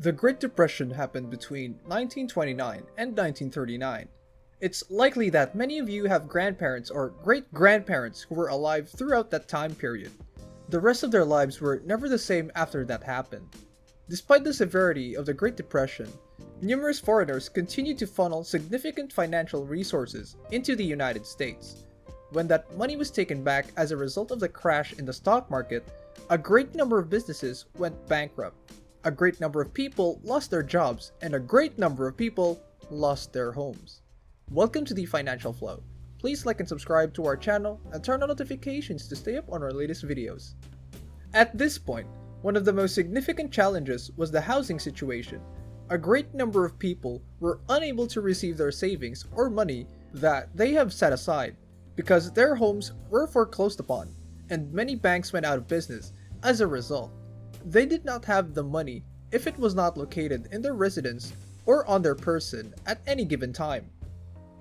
The Great Depression happened between 1929 and 1939. It's likely that many of you have grandparents or great-grandparents who were alive throughout that time period. The rest of their lives were never the same after that happened. Despite the severity of the Great Depression, numerous foreigners continued to funnel significant financial resources into the United States. When that money was taken back as a result of the crash in the stock market, a great number of businesses went bankrupt. A great number of people lost their jobs, and a great number of people lost their homes. Welcome to the Financial Flow. Please like and subscribe to our channel and turn on notifications to stay up on our latest videos. At this point, one of the most significant challenges was the housing situation. A great number of people were unable to receive their savings or money that they have set aside because their homes were foreclosed upon, and many banks went out of business as a result. They did not have the money if it was not located in their residence or on their person at any given time.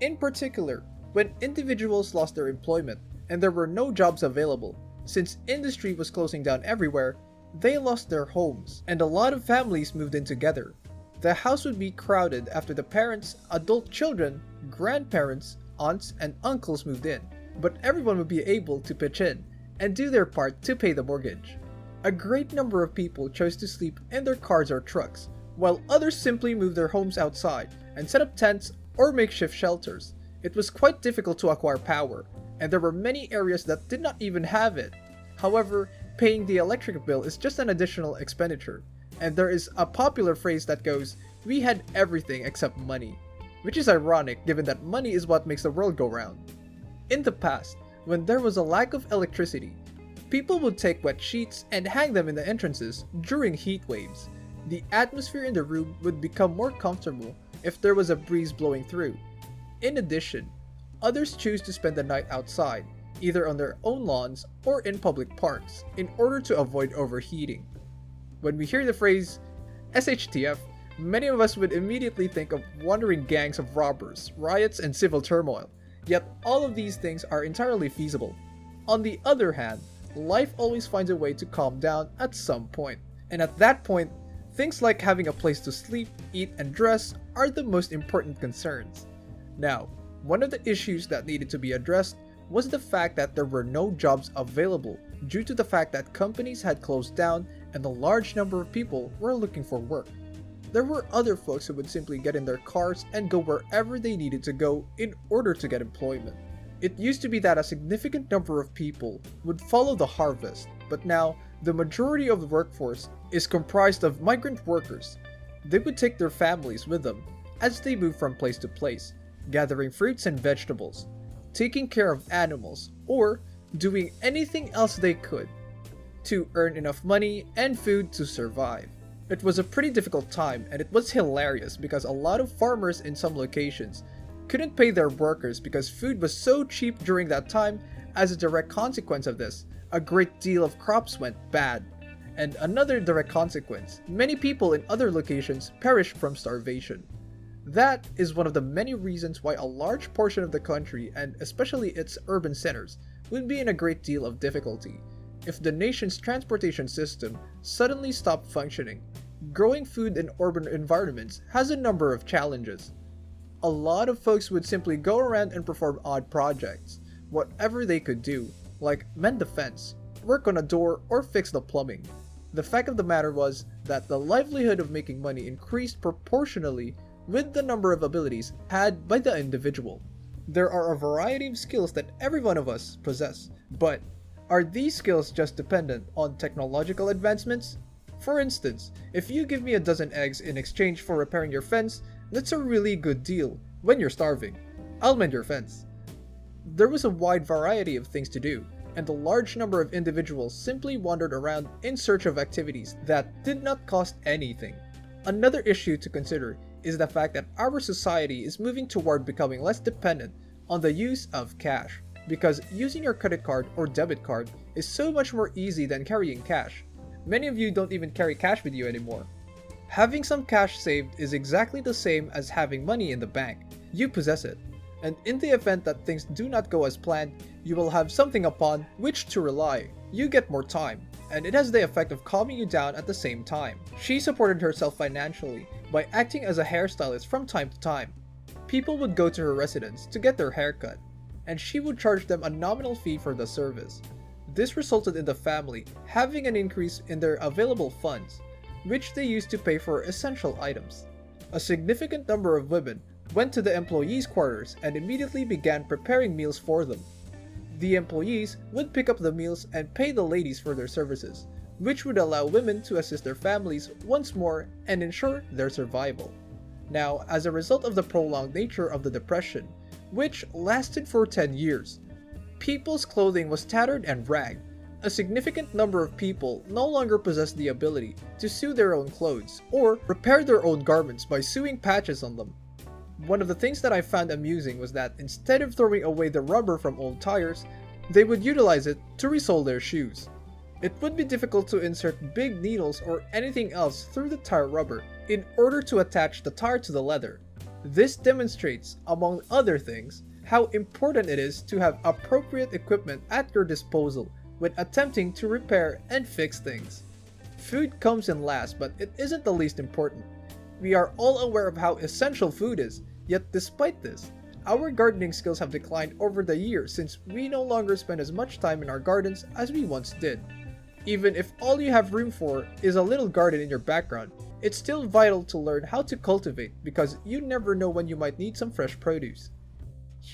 In particular, when individuals lost their employment and there were no jobs available, since industry was closing down everywhere, they lost their homes, and a lot of families moved in together. The house would be crowded after the parents, adult children, grandparents, aunts, and uncles moved in, but everyone would be able to pitch in and do their part to pay the mortgage. A great number of people chose to sleep in their cars or trucks, while others simply moved their homes outside and set up tents or makeshift shelters. It was quite difficult to acquire power, and there were many areas that did not even have it. However, paying the electric bill is just an additional expenditure, and there is a popular phrase that goes, "We had everything except money," which is ironic given that money is what makes the world go round. In the past, when there was a lack of electricity, people would take wet sheets and hang them in the entrances during heat waves. The atmosphere in the room would become more comfortable if there was a breeze blowing through. In addition, others choose to spend the night outside, either on their own lawns or in public parks, in order to avoid overheating. When we hear the phrase SHTF, many of us would immediately think of wandering gangs of robbers, riots, and civil turmoil. Yet all of these things are entirely feasible. On the other hand, life always finds a way to calm down at some point. And at that point, things like having a place to sleep, eat, and dress are the most important concerns. Now, one of the issues that needed to be addressed was the fact that there were no jobs available due to the fact that companies had closed down and a large number of people were looking for work. There were other folks who would simply get in their cars and go wherever they needed to go in order to get employment. It used to be that a significant number of people would follow the harvest, but now the majority of the workforce is comprised of migrant workers. They would take their families with them as they move from place to place, gathering fruits and vegetables, taking care of animals, or doing anything else they could to earn enough money and food to survive. It was a pretty difficult time, and it was hilarious because a lot of farmers in some locations couldn't pay their workers because food was so cheap during that time. As a direct consequence of this, a great deal of crops went bad. And another direct consequence, many people in other locations perished from starvation. That is one of the many reasons why a large portion of the country, and especially its urban centers, would be in a great deal of difficulty if the nation's transportation system suddenly stopped functioning. Growing food in urban environments has a number of challenges. A lot of folks would simply go around and perform odd projects, whatever they could do, like mend the fence, work on a door, or fix the plumbing. The fact of the matter was that the livelihood of making money increased proportionally with the number of abilities had by the individual. There are a variety of skills that every one of us possess, but are these skills just dependent on technological advancements? For instance, if you give me a dozen eggs in exchange for repairing your fence, that's a really good deal when you're starving. I'll mend your fence. There was a wide variety of things to do, and a large number of individuals simply wandered around in search of activities that did not cost anything. Another issue to consider is the fact that our society is moving toward becoming less dependent on the use of cash, because using your credit card or debit card is so much more easy than carrying cash. Many of you don't even carry cash with you anymore. Having some cash saved is exactly the same as having money in the bank. You possess it. And in the event that things do not go as planned, you will have something upon which to rely. You get more time. and it has the effect of calming you down at the same time. She supported herself financially by acting as a hairstylist from time to time. People would go to her residence to get their hair cut, and she would charge them a nominal fee for the service. This resulted in the family having an increase in their available funds, which they used to pay for essential items. A significant number of women went to the employees' quarters and immediately began preparing meals for them. The employees would pick up the meals and pay the ladies for their services, which would allow women to assist their families once more and ensure their survival. Now, as a result of the prolonged nature of the Depression, which lasted for 10 years, people's clothing was tattered and ragged. A significant number of people no longer possessed the ability to sew their own clothes or repair their own garments by sewing patches on them. One of the things that I found amusing was that instead of throwing away the rubber from old tires, they would utilize it to resole their shoes. It would be difficult to insert big needles or anything else through the tire rubber in order to attach the tire to the leather. This demonstrates, among other things, how important it is to have appropriate equipment at your disposal when attempting to repair and fix things. Food comes in last, but it isn't the least important. We are all aware of how essential food is, yet despite this, our gardening skills have declined over the years since we no longer spend as much time in our gardens as we once did. Even if all you have room for is a little garden in your background, it's still vital to learn how to cultivate because you never know when you might need some fresh produce.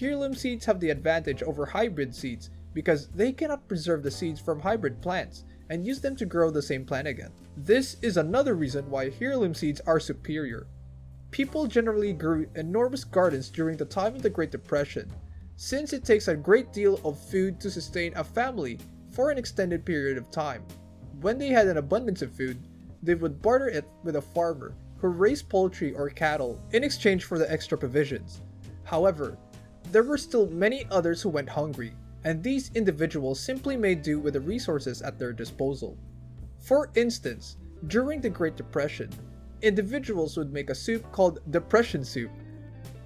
Heirloom seeds have the advantage over hybrid seeds because they cannot preserve the seeds from hybrid plants and use them to grow the same plant again. This is another reason why heirloom seeds are superior. People generally grew enormous gardens during the time of the Great Depression, since it takes a great deal of food to sustain a family for an extended period of time. When they had an abundance of food, they would barter it with a farmer who raised poultry or cattle in exchange for the extra provisions. However, there were still many others who went hungry, and these individuals simply made do with the resources at their disposal. For instance, during the Great Depression, individuals would make a soup called depression soup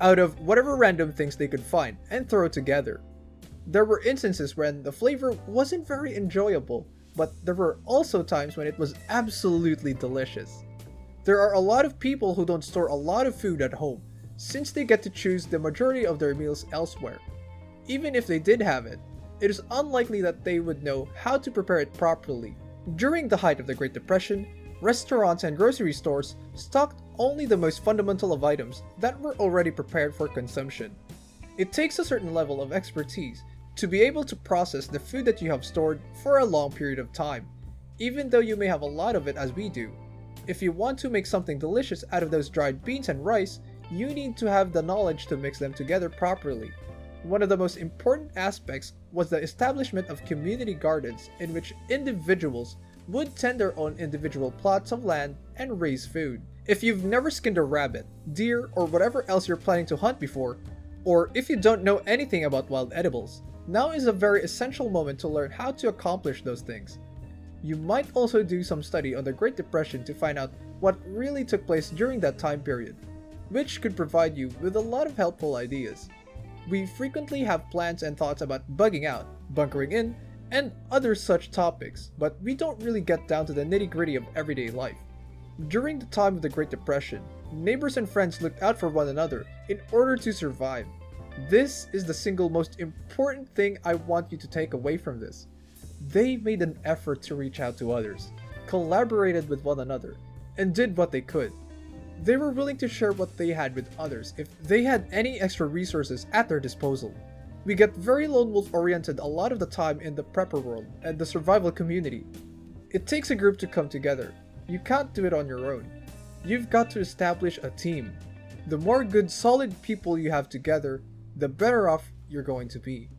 out of whatever random things they could find and throw together. There were instances when the flavor wasn't very enjoyable, but there were also times when it was absolutely delicious. There are a lot of people who don't store a lot of food at home, since they get to choose the majority of their meals elsewhere. Even if they did have it, it is unlikely that they would know how to prepare it properly. During the height of the Great Depression, restaurants and grocery stores stocked only the most fundamental of items that were already prepared for consumption. It takes a certain level of expertise to be able to process the food that you have stored for a long period of time, even though you may have a lot of it as we do. If you want to make something delicious out of those dried beans and rice, you need to have the knowledge to mix them together properly. One of the most important aspects was the establishment of community gardens in which individuals would tend their own individual plots of land and raise food. If you've never skinned a rabbit, deer, or whatever else you're planning to hunt before, or if you don't know anything about wild edibles, now is a very essential moment to learn how to accomplish those things. You might also do some study on the Great Depression to find out what really took place during that time period, which could provide you with a lot of helpful ideas. We frequently have plans and thoughts about bugging out, bunkering in, and other such topics, but we don't really get down to the nitty-gritty of everyday life. During the time of the Great Depression, neighbors and friends looked out for one another in order to survive. This is the single most important thing I want you to take away from this. They made an effort to reach out to others, collaborated with one another, and did what they could. They were willing to share what they had with others if they had any extra resources at their disposal. We get very lone wolf oriented a lot of the time in the prepper world and the survival community. It takes a group to come together. You can't do it on your own. You've got to establish a team. The more good solid people you have together, the better off you're going to be.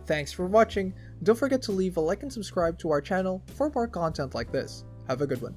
Thanks for watching. Don't forget to leave a like and subscribe to our channel for more content like this. Have a good one.